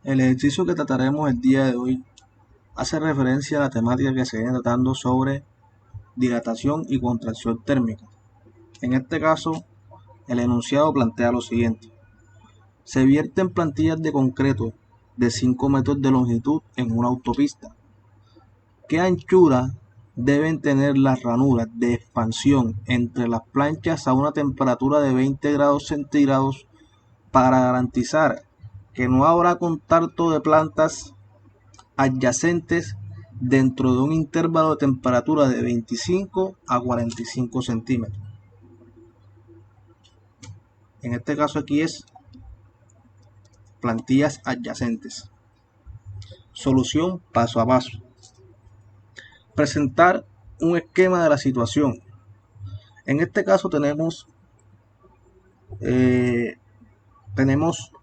El ejercicio que trataremos el día de hoy hace referencia a la temática que se viene tratando sobre dilatación y contracción térmica. En este caso, el enunciado plantea lo siguiente. Se vierten plantillas de concreto de 5 metros de longitud en una autopista. ¿Qué anchura deben tener las ranuras de expansión entre las planchas a una temperatura de 20 grados centígrados para garantizar que no habrá contacto de plantas adyacentes dentro de un intervalo de temperatura de 25 a 45 centímetros? En este caso aquí es plantillas adyacentes. Solución paso a paso. Presentar un esquema de la situación. En este caso tenemos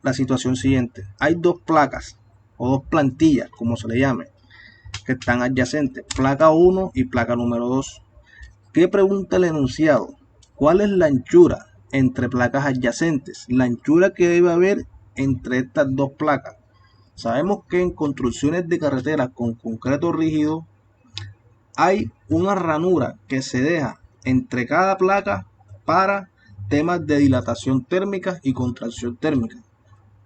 la situación siguiente. Hay dos placas o dos plantillas, como se le llame, que están adyacentes. Placa 1 y placa número 2. ¿Qué pregunta el enunciado? ¿Cuál es la anchura entre placas adyacentes? La anchura que debe haber entre estas dos placas. Sabemos que en construcciones de carreteras con concreto rígido hay una ranura que se deja entre cada placa para temas de dilatación térmica y contracción térmica,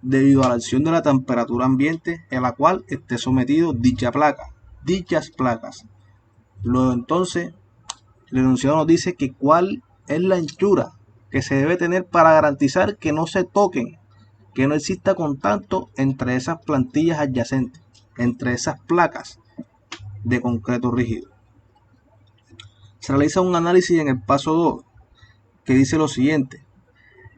debido a la acción de la temperatura ambiente en la cual esté sometido dichas placas. Luego entonces, el enunciado nos dice que cuál es la anchura que se debe tener para garantizar que no se toquen, que no exista contacto entre esas plantillas adyacentes, entre esas placas de concreto rígido. Se realiza un análisis en el paso 2 que dice lo siguiente.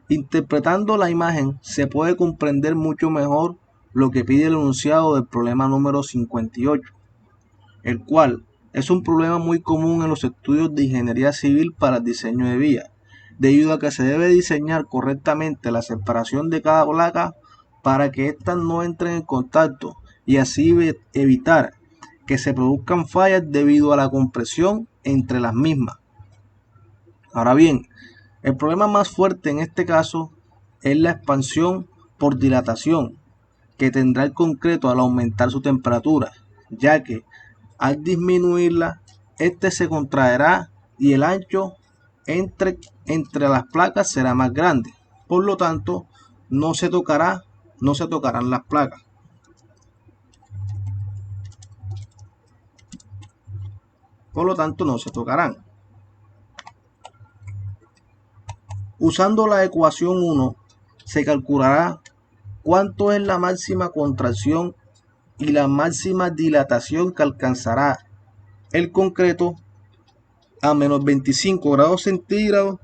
Interpretando la imagen se puede comprender mucho mejor lo que pide el enunciado del problema número 58, el cual es un problema muy común en los estudios de ingeniería civil para el diseño de vías, debido a que se debe diseñar correctamente la separación de cada placa para que éstas no entren en contacto y así evitar que se produzcan fallas debido a la compresión entre las mismas. Ahora bien, el problema más fuerte en este caso es la expansión por dilatación que tendrá el concreto al aumentar su temperatura, ya que al disminuirla, este se contraerá y el ancho entre las placas será más grande. Por lo tanto, no se tocarán las placas. Por lo tanto, no se tocarán. Usando la ecuación 1, se calculará cuánto es la máxima contracción y la máxima dilatación que alcanzará el concreto a menos 25 grados centígrados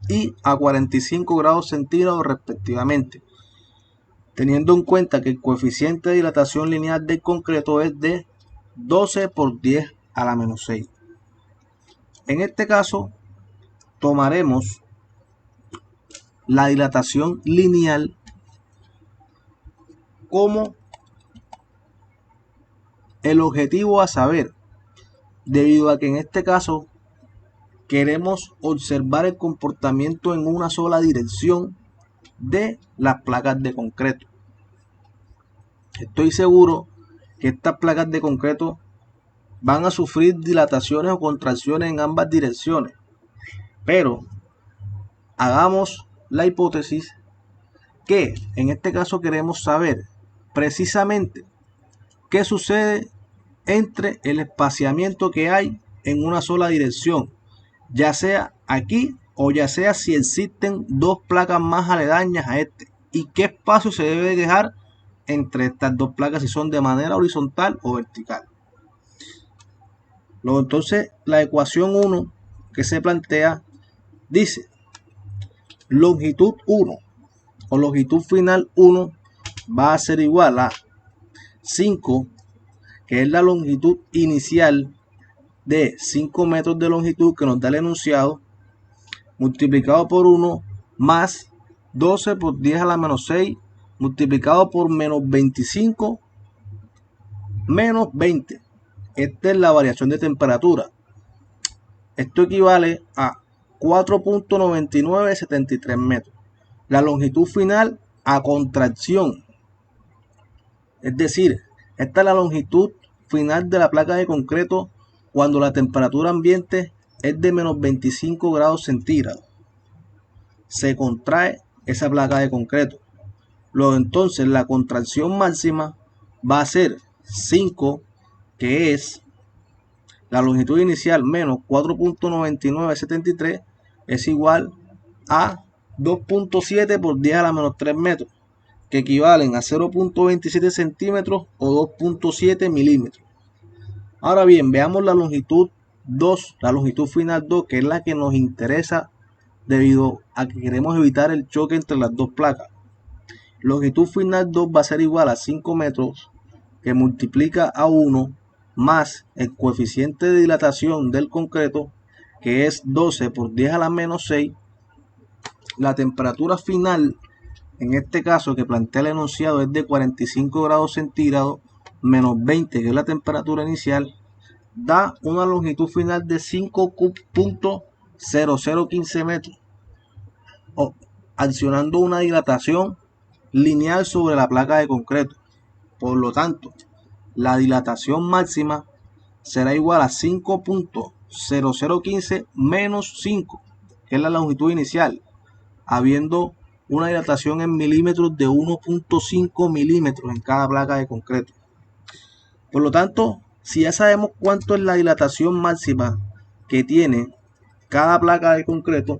y a 45 grados centígrados respectivamente, teniendo en cuenta que el coeficiente de dilatación lineal del concreto es de 12 por 10 a la menos 6. En este caso, tomaremos la dilatación lineal como el objetivo a saber, debido a que en este caso queremos observar el comportamiento en una sola dirección de las placas de concreto. Estoy seguro que estas placas de concreto van a sufrir dilataciones o contracciones en ambas direcciones, pero hagamos la hipótesis que en este caso queremos saber precisamente qué sucede entre el espaciamiento que hay en una sola dirección, ya sea aquí o ya sea si existen dos placas más aledañas a este, y qué espacio se debe dejar entre estas dos placas si son de manera horizontal o vertical. Luego entonces la ecuación 1 que se plantea dice longitud 1 o longitud final 1 va a ser igual a 5, que es la longitud inicial de 5 metros de longitud que nos da el enunciado, multiplicado por 1 más 12 por 10 a la menos 6 multiplicado por menos 25 menos 20. Esta es la variación de temperatura. Esto equivale a 4.9973 metros. La longitud final a contracción Es decir, esta es la longitud final de la placa de concreto cuando la temperatura ambiente es de menos 25 grados centígrados. Se contrae esa placa de concreto. Luego entonces la contracción máxima va a ser 5, que es la longitud inicial menos 4.9973, es igual a 2.7 por 10 a la menos 3 metros, que equivalen a 0.27 centímetros o 2.7 milímetros. Ahora bien, veamos la longitud 2, la longitud final 2, que es la que nos interesa debido a que queremos evitar el choque entre las dos placas. Longitud final 2 va a ser igual a 5 metros, que multiplica a 1 más el coeficiente de dilatación del concreto, que es 12 por 10 a la menos 6. La temperatura final, en este caso que plantea el enunciado, es de 45 grados centígrados menos 20, que es la temperatura inicial, da una longitud final de 5.0015 metros, accionando una dilatación lineal sobre la placa de concreto. Por lo tanto, la dilatación máxima será igual a 5.0015 menos 5, que es la longitud inicial, habiendo una dilatación en milímetros de 1.5 milímetros en cada placa de concreto. Por lo tanto, si ya sabemos cuánto es la dilatación máxima que tiene cada placa de concreto,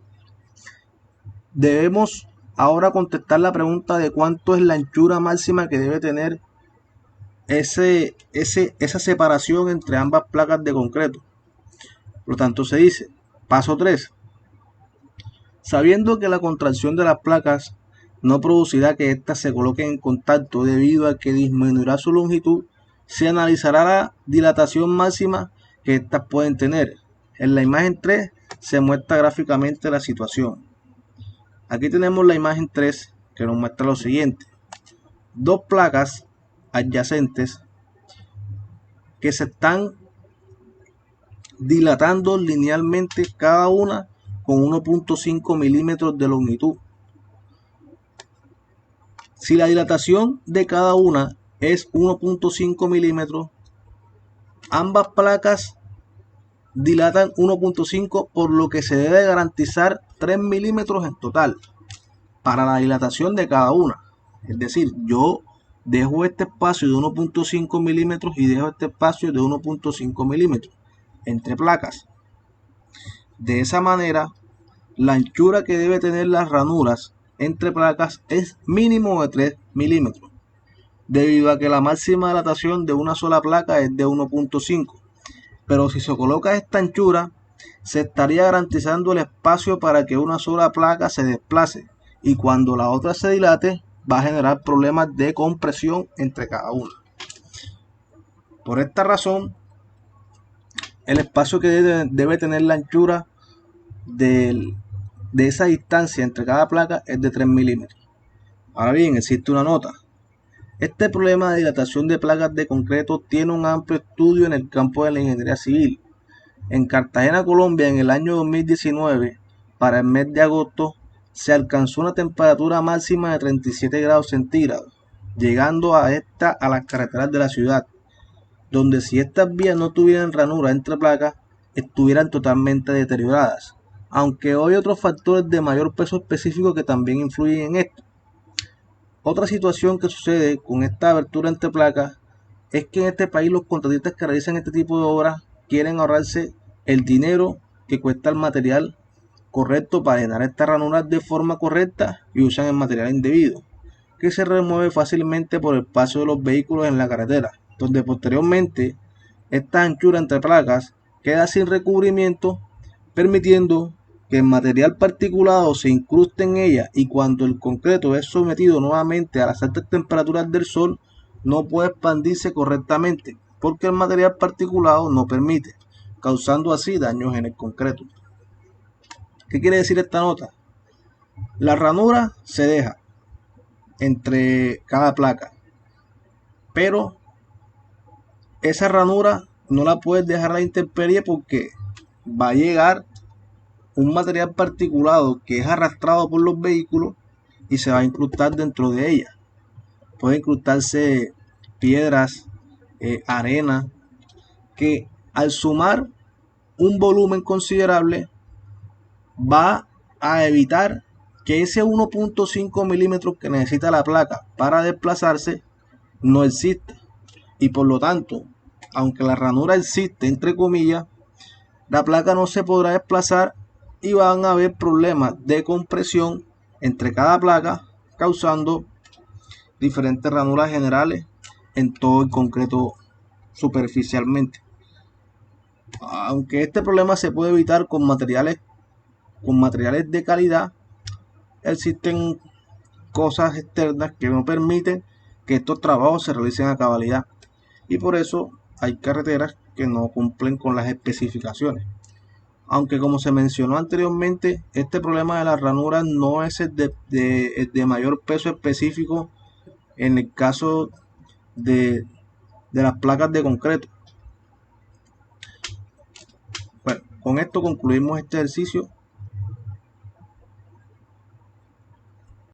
debemos ahora contestar la pregunta de cuánto es la anchura máxima que debe tener esa separación entre ambas placas de concreto. Por lo tanto, se dice, paso 3, sabiendo que la contracción de las placas no producirá que éstas se coloquen en contacto debido a que disminuirá su longitud, se analizará la dilatación máxima que éstas pueden tener. En la imagen 3 se muestra gráficamente la situación. Aquí tenemos la imagen 3 que nos muestra lo siguiente: dos placas adyacentes que se están dilatando linealmente, cada una con 1.5 milímetros de longitud. Si la dilatación de cada una es 1.5 milímetros, ambas placas dilatan 1.5, por lo que se debe garantizar 3 milímetros en total para la dilatación de cada una. Es decir, yo dejo este espacio de 1.5 milímetros y dejo este espacio de 1.5 milímetros entre placas. De esa manera, la anchura que debe tener las ranuras entre placas es mínimo de 3 milímetros, debido a que la máxima dilatación de una sola placa es de 1.5. Pero si se coloca esta anchura, se estaría garantizando el espacio para que una sola placa se desplace, y cuando la otra se dilate, va a generar problemas de compresión entre cada una. Por esta razón, el espacio que debe tener la anchura de esa distancia entre cada placa es de 3 milímetros. Ahora bien, existe una nota. Este problema de dilatación de placas de concreto tiene un amplio estudio en el campo de la ingeniería civil. En Cartagena, Colombia, en el año 2019, para el mes de agosto, se alcanzó una temperatura máxima de 37 grados centígrados, llegando a las carreteras de la ciudad, donde si estas vías no tuvieran ranura entre placas, estuvieran totalmente deterioradas, aunque hoy hay otros factores de mayor peso específico que también influyen en esto. Otra situación que sucede con esta abertura entre placas es que en este país los contratistas que realizan este tipo de obras quieren ahorrarse el dinero que cuesta el material correcto para llenar estas ranuras de forma correcta, y usan el material indebido, que se remueve fácilmente por el paso de los vehículos en la carretera, donde posteriormente esta anchura entre placas queda sin recubrimiento, permitiendo que el material particulado se incruste en ella, y cuando el concreto es sometido nuevamente a las altas temperaturas del sol, no puede expandirse correctamente porque el material particulado no permite, causando así daños en el concreto. ¿Qué quiere decir esta nota? La ranura se deja entre cada placa, pero esa ranura no la puedes dejar a la intemperie porque va a llegar un material particulado que es arrastrado por los vehículos y se va a incrustar dentro de ella. Puede incrustarse piedras, arena, que al sumar un volumen considerable va a evitar que ese 1.5 milímetros que necesita la placa para desplazarse no exista. Y por lo tanto, aunque la ranura existe, entre comillas, la placa no se podrá desplazar y van a haber problemas de compresión entre cada placa, causando diferentes ranuras generales en todo el concreto superficialmente. Aunque este problema se puede evitar con materiales de calidad, existen cosas externas que no permiten que estos trabajos se realicen a cabalidad, y por eso hay carreteras que no cumplen con las especificaciones. Aunque, como se mencionó anteriormente, este problema de las ranuras no es el de mayor peso específico en el caso de las placas de concreto. Bueno, con esto concluimos este ejercicio.